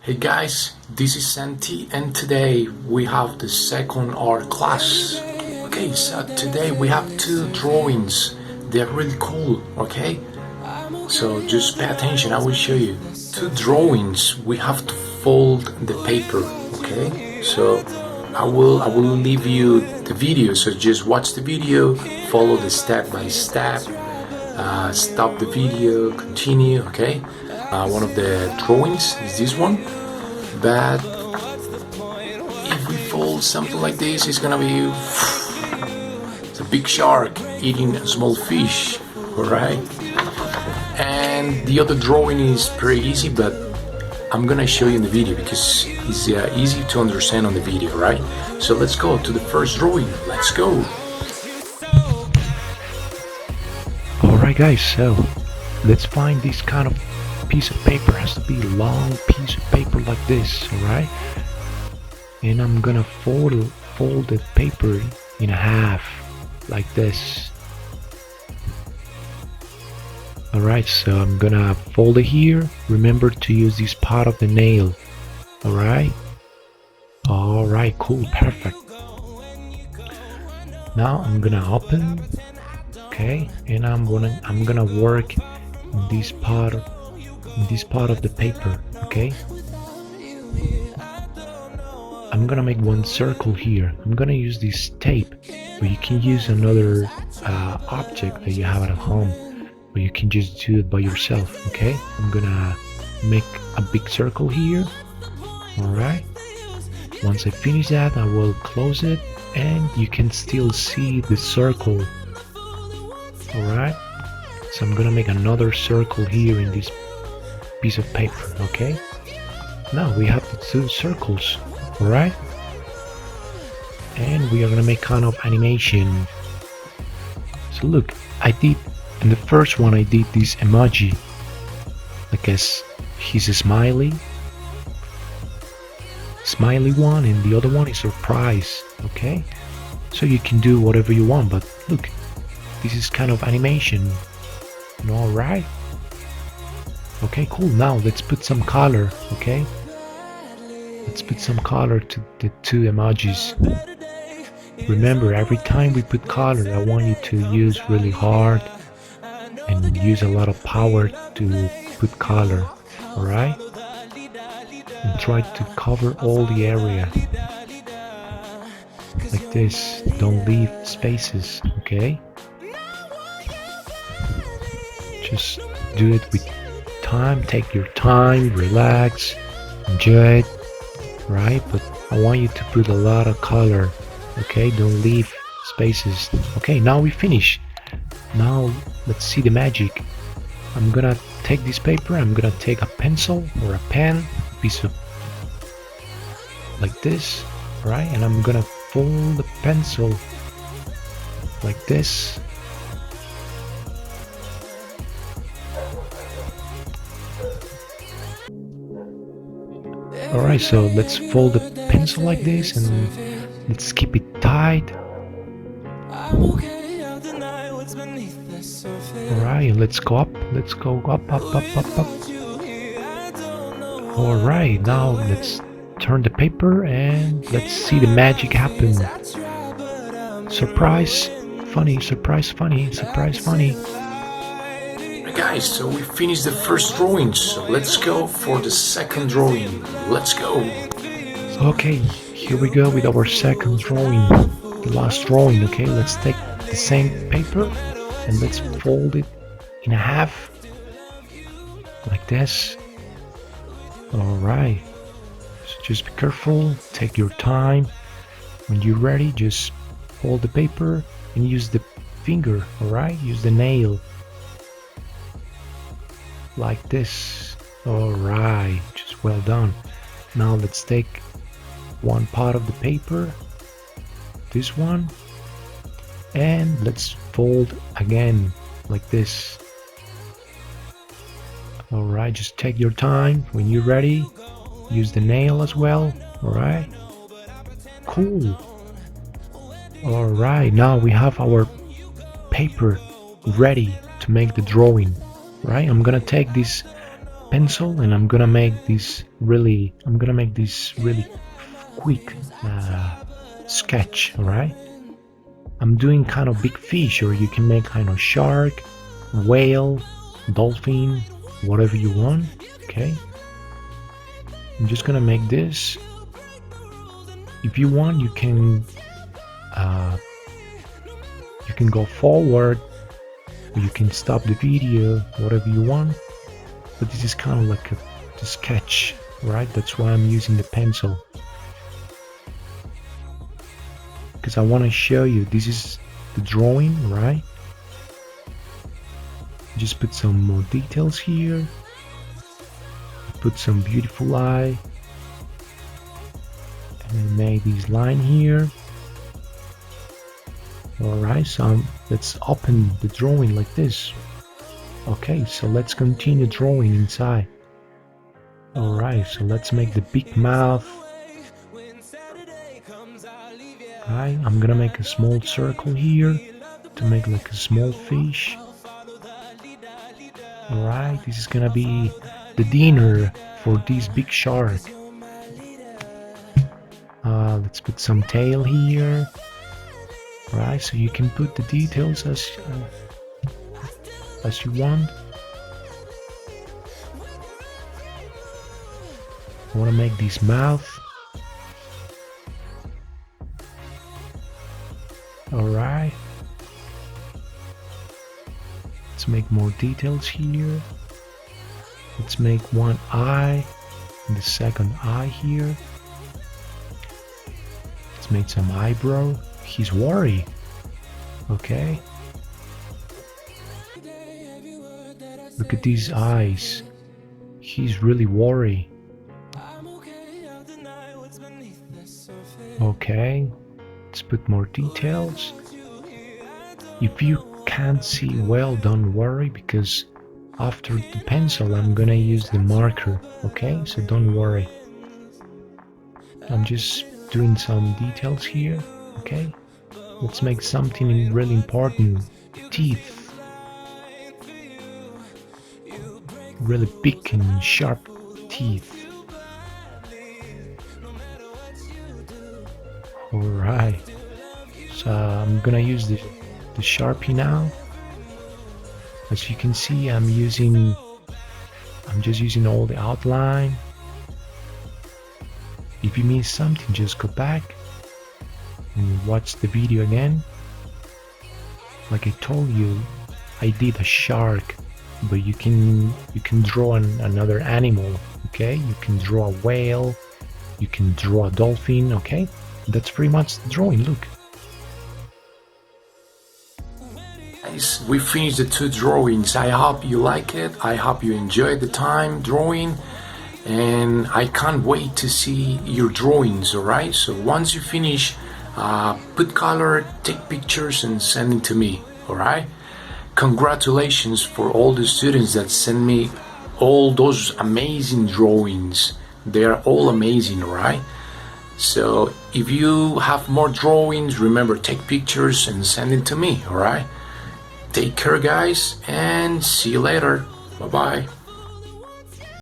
Hey guys, this is Santi and today we have the second art class. Okay, so today we have two drawings. They're really cool, okay? So just pay attention, I will show you. Two drawings, we have to fold the paper, okay? So I will leave you the video, so just watch the video, follow the step by step, stop the video, continue, okay? One of the drawings is this one, but if we fold something like this, it's gonna be it's a big shark eating a small fish, alright? And the other drawing is pretty easy, but I'm gonna show you in the video because it's easy to understand on the video, right? So let's go to the first drawing. Let's go. Alright guys, so let's find this kind of piece of paper. It has to be a long piece of paper like this, alright? And I'm gonna fold the paper in half like this. Alright, so I'm gonna fold it here. Remember to use this part of the nail. Alright? Alright, cool, perfect. Now I'm gonna open, okay, and I'm gonna work in this part of the paper, okay? I'm gonna make one circle here. I'm gonna use this tape, but you can use another object that you have at home, but you can just do it by yourself, okay? I'm gonna make a big circle here. Alright, once I finish that, I will close it and you can still see the circle. Alright, so I'm gonna make another circle here in this piece of paper, okay? Now we have the two circles, alright? And we are gonna make kind of animation. So look, in the first one I did this emoji, I guess he's a smiley one, and the other one is surprise, okay? So you can do whatever you want, but look, this is kind of animation, alright? Okay, cool. Now let's put some color, okay? Let's put some color to the two emojis. Remember, every time we put color, I want you to use really hard and use a lot of power to put color, alright? And try to cover all the area like this. Don't leave spaces, okay? Just do it with time. Take your time, relax, enjoy it, right? But I want you to put a lot of color, okay? Don't leave spaces. Okay, now we finish. Now let's see the magic. I'm gonna take this paper, I'm gonna take a pencil or a pen, piece of like this, right? And I'm gonna fold the pencil like this. Alright, so let's fold the pencil like this and let's keep it tight. Alright, let's go up, up. Alright, now let's turn the paper and let's see the magic happen. Surprise, funny, surprise, funny, surprise, funny. Guys, so we finished the first drawing, so let's go for the second drawing. Let's go. Okay, here we go with our second drawing, the last drawing. Okay, let's take the same paper and let's fold it in half like this. Alright, so just be careful, take your time. When you're ready, just fold the paper and use the finger, alright? Use the nail like this. Alright, just well done. Now let's take one part of the paper, this one, and let's fold again like this. Alright, just take your time. When you're ready, use the nail as well. Alright, cool. Alright, now we have our paper ready to make the drawing, right? I'm gonna take this pencil, and I'm gonna make this really quick sketch. All right, I'm doing kind of big fish, or you can make kind of shark, whale, dolphin, whatever you want. Okay, I'm just gonna make this. If you want, you can go forward, or you can stop the video, whatever you want. But this is kind of like a sketch, right? That's why I'm using the pencil, because I want to show you this is the drawing, right? Just put some more details here, put some beautiful eye, and make this line here. Alright, so let's open the drawing like this. Okay, so let's continue drawing inside. Alright, so let's make the big mouth. Alright, I'm gonna make a small circle here to make like a small fish. Alright, this is gonna be the dinner for this big shark. Let's put some tail here. Right, so you can put the details as you want. I want to make this mouth. Alright, let's make more details here. Let's make one eye and the second eye here. Let's make some eyebrow. He's worried. Okay. Look at these eyes. He's really worried. Okay. Let's put more details. If you can't see well, don't worry, because after the pencil I'm gonna use the marker. Okay, so don't worry. I'm just doing some details here. Okay, let's make something really important. Teeth. Really big and sharp teeth. Alright, so I'm gonna use the Sharpie now. As you can see, I'm just using all the outline. If you miss something, just go back and watch the video again. Like I told you, I did a shark, but you can draw another animal. Okay, you can draw a whale, you can draw a dolphin. Okay, that's pretty much the drawing. Look. Guys, we finished the 2 drawings. I hope you like it. I hope you enjoyed the time drawing, and I can't wait to see your drawings. Alright, so once you finish, put color, take pictures and send it to me. Alright, congratulations for all the students that send me all those amazing drawings. They are all amazing. Alright, so if you have more drawings, remember, take pictures and send it to me. Alright, take care guys, and see you later. Bye bye.